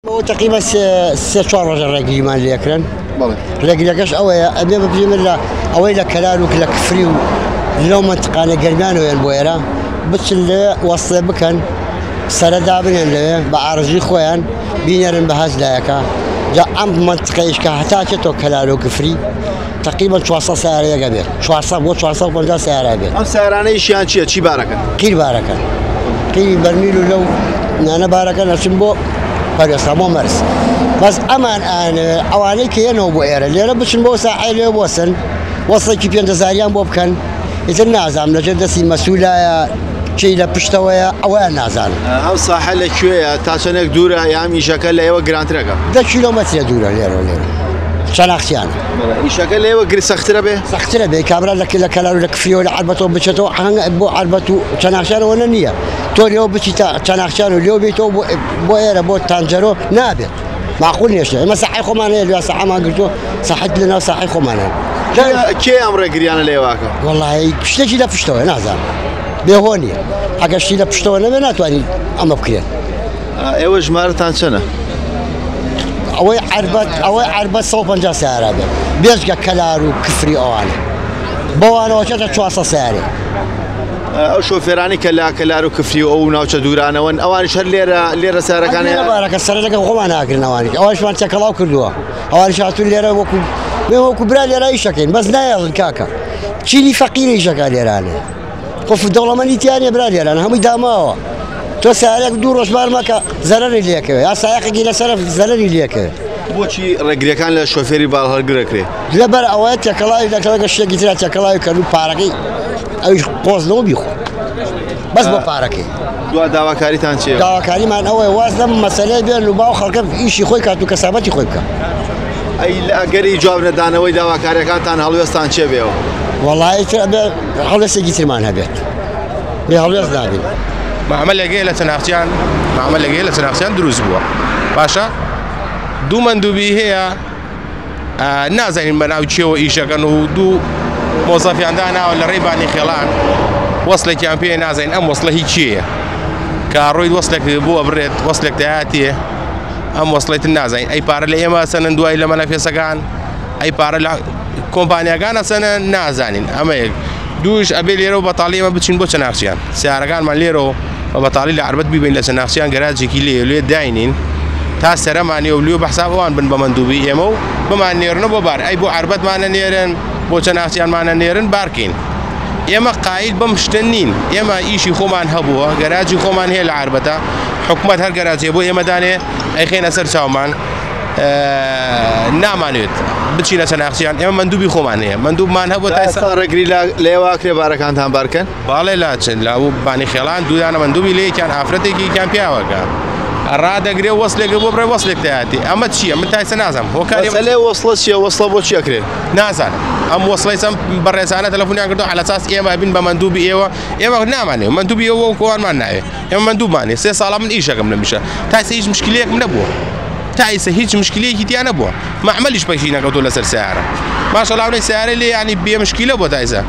هو تقريبا ست شهور رجع رجلي مال ياكلن. رجلي أويا أبي بجملة أويلا كلارو كلا كفريو لو منطقة أنا قرمان وين بويرة بس اللي وصل بكن سردا بين اللي بعرجي خوان بينرن بهاز لايكا جاء عم منطقة إيش كهتاكتو كلارو كفري تقريبا شو سعر يا جبير شو بنجا سعر يا جبير. أم سعرانه إيش يعني شيء باركة؟ كيل باركة كيل برميلو لو أنا باركة نسمبو فريسة مو مرس بس أمان أنا أواني كي أنا بويرة اللي أنا بشنبو ساعة اللي وصل كيف ينتظريان بوبكن إذا نازم لجد سي مسؤولة شيء لبشتوية أو نازم. أو صح لك شوية تاسونك دورة يامي شكل أيوة جرانت رقم. 10 كيلومتر دورة ليرو شناخشان. شكل أيوة جري سخترة به. سخترة به كاميرا لك كلارو لك فيو لعربته بشتو هن أبو عربته شناخشان ولا نية. توريو بشتا شناخشان واليوم بيتو بويرة بو تانجرو نابت. معقول ليش؟ ما صحي خمانة اللي صح ما قلتوا صحت لنا صحي خمانة. كي أمر جريان اللي واقع. والله شتى كذا بشتوه نازم. بهوني. حاجة شتى بشتوه أنا ما نتواني أما بكرة. أيوة جمارة تانشنا. أوي عربت 150 سعر به. بيرجع كلارو كفري أوانه. بوانا وشتا شو أصلا سعره. أو شوفيراني كلارو كفري أو ناوش دورانا وان أواني شهر ليرة سعره كان. أنا بارك السعر لك وخوانا أكل نواني. أول شو أنت كلاو كلوا. أول شو أتقول ليرة وكو كبرى ليرة أي شكل بس لا يلا الكاكا. شيني فقير أي شكل ليرة أنا. قف الدولة ماني تاني برادي أنا هم يداموا. تو سعرك دور رشبار ماك زرري ليك. يا سائق جينا سرف زرري ليك. بوشي رجلي كان للشوفيري بالهرجركري. لا بر أوقات يا كلاي إذا كلاي الشيء جيت يا كلاي كانوا باركي. أيش قوس نو بيخو. بس بباركي. دوا كاري تانشي. دوا كاري ما أنا هو وازن مسألة بين لباو خلق إيش يخوي كاتو كسبات يخوي كا. أي أجري جوابنا دانا ويدا وكاري كان تان هلوس تانشي بيو. والله ترى هلوس جيت ما هبيت. بهلوس نابين. معمل جيلة تناقشان معمل جيلة تناقشان دروس بوا باشا دو مندوبي هي نازين بناوتشيو إيشا كانوا دو موظفين عندنا ولا ريباني خلان وصلك كامبي نازين أم وصله هيك شيء كارويد وصلك بوا بريد وصلك تهاتي أم وصلت النازين أي بار اللي ما سنن دواي لما لا في سكان أي بار اللي كومبانيا كان سنن نازين أما دوش أبي ليرو بطالية ما بتشين بوش ناقشيان سعر كان مال ليرو وبطالية عربت بين لسناقشيان جراجي كيلي ولي داينين تاسر ماني وليو بحساب وان بن بمندوبي يمو بما نيرن ببار أي بو عربت معنا نيرن بوش ناقشيان معنا نيرن باركين يما قايل بمشتنين يما إيشي خومان هبوه جراجي خومان هي العربته حكومة هالجراجي بو يما داني أي خين أسر شاومان نامانيت بتشيل سناقشيان يا مندوبي خومانية مندوب مان هبو تايسا رجلي لا واكري باركان تام باركن بالله لا تشن لا باني خلان دو أنا مندوبي ليه كان عفرتي كان بياوكا الراد أجري وصلك أبو بري وصلك تأتي أما تشي أما تايسا نازم هو كان بس ليه وصلت شيء وصل بوش يكري نازل أم وصل يسم بري سنة تلفوني أقدر على أساس إيه ما بين بمندوبي إيه ما ناماني مندوبي إيه وكوان ما نايه يا مندوب ماني سال من إيش أقوم نمشي تايسا إيش مشكلة من أبوه تايسا هيج مشكلة كتير أنا أبوه ما عملش بيشينا قدولا سعره ما شاء الله عليه سعره اللي يعني بيه مشكلة أبوه تايسا